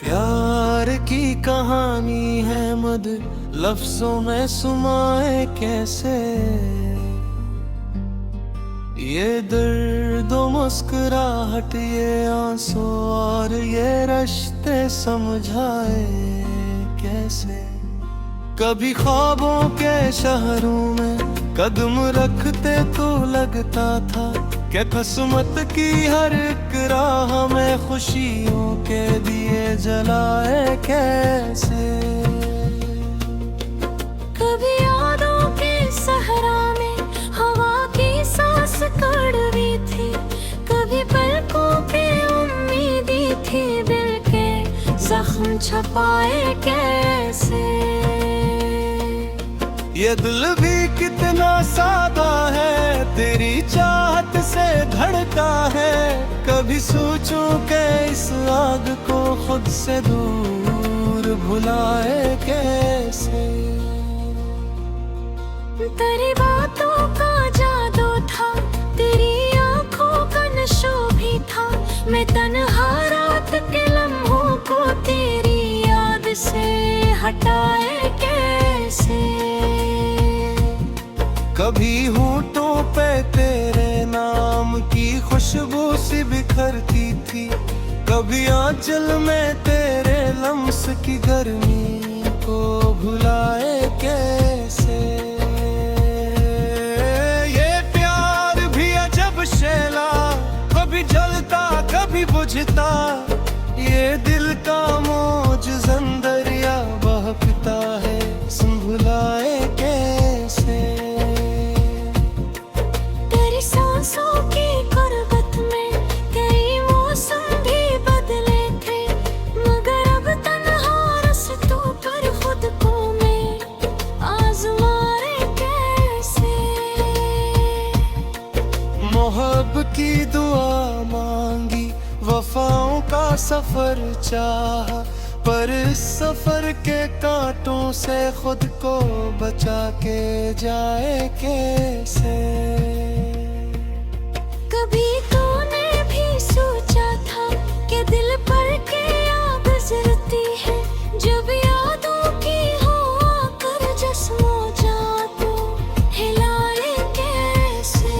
प्यार की कहानी है मद लफ्जों में सुमाए कैसे, ये दर्द मुस्कुराहट, ये आंसू और ये रिश्ते समझाए कैसे। कभी ख्वाबों के शहरों में कदम रखते तो लगता था कि किस्मत की हर एक राह में खुशियों के दिए जलाए कैसे। कभी यादों के सहरा में हवा की सांस कड़वी थी, कभी पलकों पे उम्मीदी थी, दिल के जख्म छपाए कैसे। ये दिल भी कितना सादा है, तेरी चाहत से धड़का है। कभी सोचूं कि इस आग को खुद से दूर भुलाए कैसे। तेरी बातों का जादू था, तेरी आंखों का नशो भी था। मैं तन्हा रात के लम्हों को तेरी याद से हटाए कैसे। कभी होठों पे तेरे नाम की खुशबू सी बिखरती थी, कभी आंचल में तेरे लम्स की गर्मी को भुलाए कैसे। ये प्यार भी अजब शेला, कभी जलता कभी बुझता। ये दिल का मौज दरिया बहकता है, संभुलाए कैसे। सांसों की गुर्बत में कई मौसम भी बदले थे, मगर अब तन्हा रास्तों पर खुद को मैं आज़माए कैसे। मोहब्बत की दुआ मांगी, वफाओं का सफर चाहा, पर इस सफर के कांटों से खुद को बचा के जाए कैसे। कभी तूने भी सोचा था कि दिल पर क्या गुजरती है, जब यादों की हो आकर जस्मो जा तो हिलाए कैसे।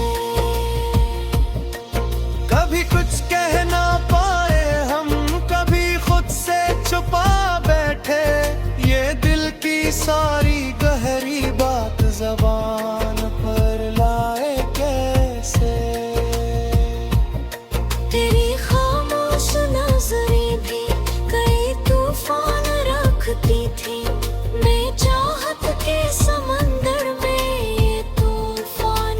कभी कुछ कह ना पाए हम, कभी खुद से छुपा बैठे। ये दिल की सारी गहरी बात ज़बान पर लाए कैसे। तेरी खामोश नजरें भी कई तूफान रखती थी, मैं चाहत के समंदर में ये तूफान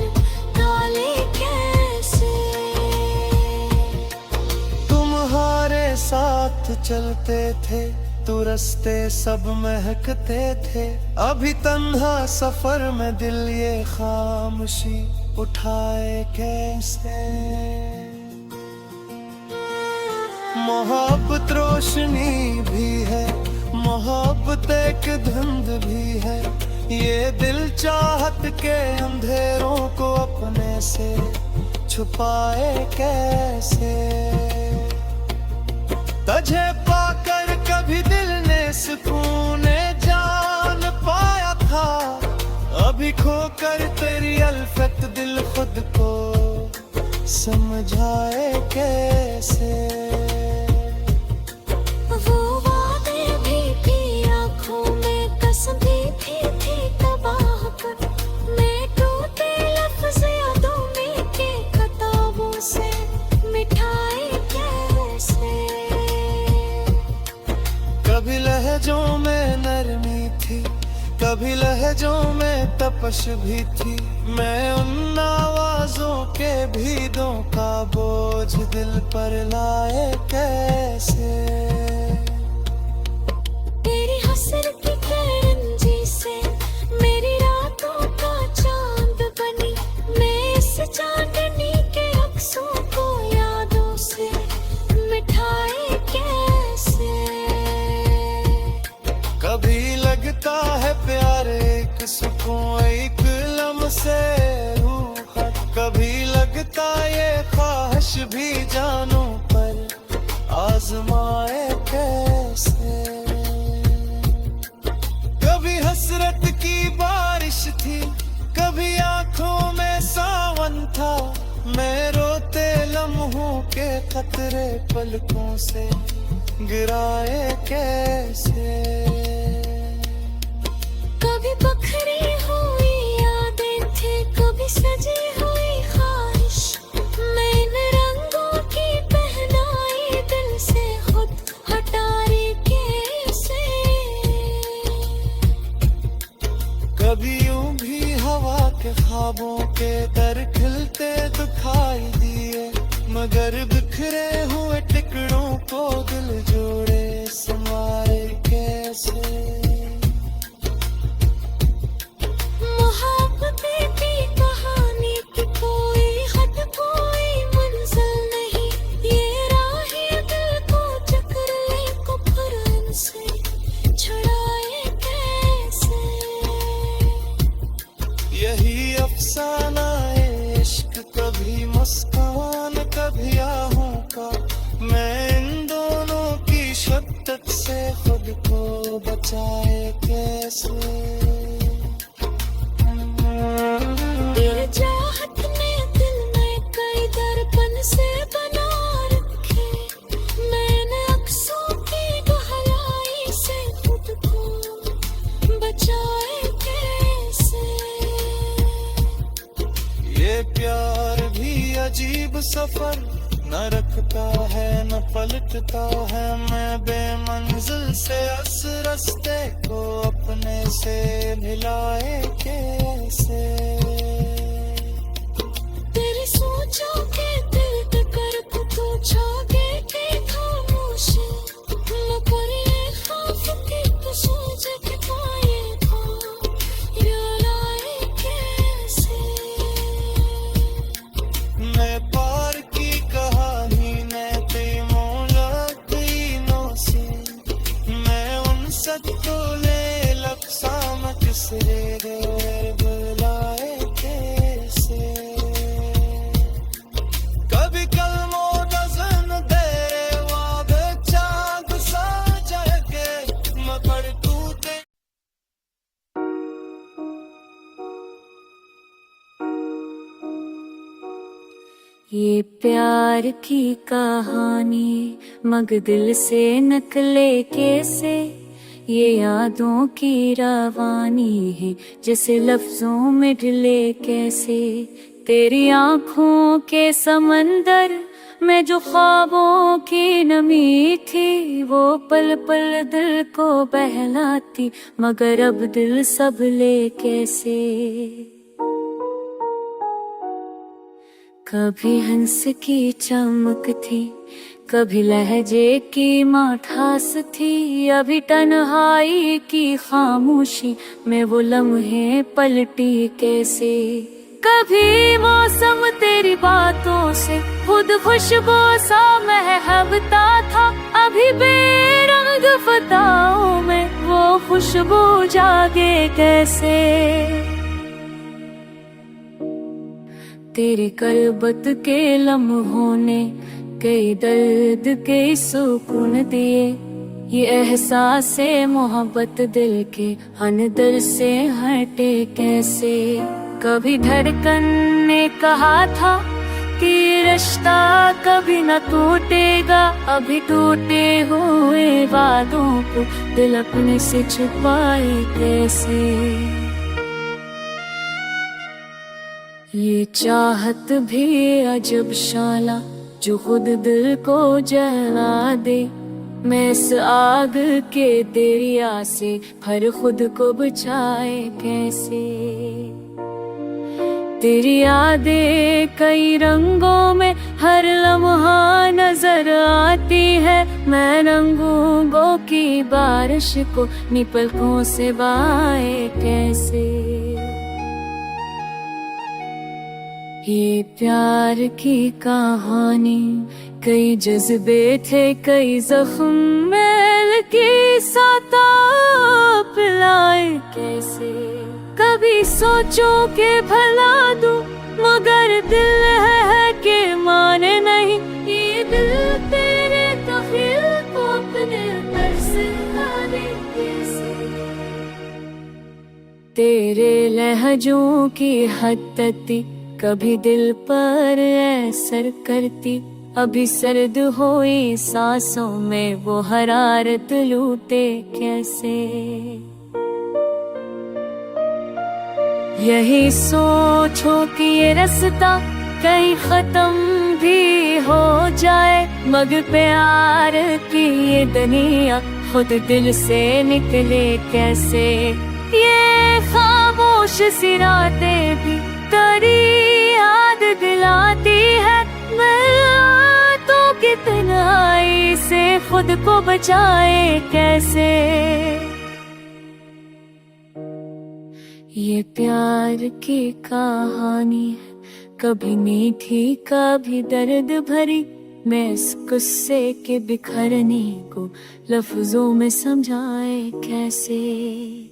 डाले कैसे। तुम्हारे साथ चलते थे तो रास्ते सब महकते थे, अभी तन्हा सफर में दिल ये खामोशी उठाए कैसे। मोहब्बत रोशनी भी है, मोहब्बत एक धुंध भी है। ये दिल चाहत के अंधेरों को अपने से छुपाए कैसे। तुझे पाकर कभी दिल ने सुकून जान पाया था, अभी खोकर तेरी अल्फत दिल खुद को समझाए कैसे। वो वादे भी आँखों में कसम भी थी तबाह कर, मैं टूटे लफ्ज़ यादों में के किताबों से मिठाए कैसे। कभी लहजों में नरमी थी, कभी लहजों में तपश भी थी। मैं उन आवाजों के भीदों का बोझ दिल पर लाए कैसे। तेरी हसर की किरण जी से मेरी रात कभी लगता है प्यार एक सुकून एक लम्हे रूह, कभी लगता ये ख्वाहिश भी जानू पर आजमाए कैसे। कभी हसरत की बारिश थी, कभी आंखों में सावन था, मैं रोते लम्हों के खतरे पलकों से गिराए कैसे। कभी बखरी हुई यादें थी, कभी सजी हुई ख्वाहिश, मैं इन रंगों की पहनाई दिल से खुद हटाए कैसे। कभी यूं भी हवा के ख्वाबों के दर खिलते दिखाई दिए, मगर बिखरे हुए टुकड़ों को दिल जोड़े समाए कैसे। मोहब्बतें की कहानी की कोई हद कोई मंजिल नहीं, ये राहें दिल को चकराए को फिर से छुड़ाए कैसे। यही अफसाना इश्क, कभी मुस्कान कभी आहों का, मैं इन दोनों की शिद्दत से खुद को बचाए कैसे। तेरे चाहत ने दिल में कई दर्पण से बना रखे, मैंने अक्सों की गहराई से खुद को बचाए कैसे। ये प्यार भी अजीब सफर, न रखता है न पलटता है, मैं बेमंजिल से उस रास्ते को अपने से मिलाए कैसे। तेरी सोचों के दिल पे कर तू छागे के खामोशी, मैं पर ये खौफ कि तू सोच के पाए था यार आए कैसे। मैं पार की कहानी ने तीनों से, मैं उन सबको ले लफ्सा में किसरे देर बुलाए कैसे। कभी कलमों डज़न दे वादे चाँद सा जाके, मगर टूटे। ये प्यार की कहानी मग दिल से निकले कैसे, ये यादों की रवानी है जैसे लफ्जों में ढले कैसे। तेरी आँखों के समंदर में जो ख्वाबों की नमी थी, वो पल पल दिल को बहलाती, मगर अब दिल सब ले कैसे। कभी हंस की चमक थी, कभी लहजे की माठास थी, अभी तन्हाई की खामोशी में वो लम्हे पलटी कैसे। कभी मौसम तेरी बातों से खुद खुशबू सा महकता था, अभी बेरंग फताओं में वो खुशबू जागे कैसे। तेरी कलबत के लम्हों ने कई दर्द के सुकून दिए, ये एहसास मोहब्बत दिल के अंदर से हटे कैसे। कभी धड़कन ने कहा था कि रिश्ता कभी न टूटेगा, अभी टूटे हुए वादों को दिल अपने से छुपाए कैसे। ये चाहत भी अजब शाला जो खुद दिल को जला दे, मैं इस आग के दरिया से हर खुद को बचाए कैसे। तेरी यादें कई रंगों में हर लम्हा नजर आती है, मैं रंगों की बारिश को नी पलकों से बहाए कैसे। ये प्यार की कहानी कई जज्बे थे कई जख्म में की साता पिलाए कैसे। कभी सोचो के भला दूं मगर दिल है कि माने नहीं। ये दिल तेरे तखील को अपने पर से लाने कैसे। तेरे लहजों की हत्ती कभी दिल पर असर करती। अभी सर्द हुई सांसों में वो हरारत लूटे कैसे। यही सोचो कि ये रास्ता कहीं खत्म भी हो जाए मगर प्यार की ये दुनिया खुद दिल से निकले कैसे। ये खामोश सी रातें भी तेरी याद दिलाती है। मैं तो कितनाई से खुद को बचाए कैसे। ये प्यार की कहानी है कभी मीठी कभी दर्द भरी। मैं इस गुस्से के बिखरने को लफ्जों में समझाए कैसे।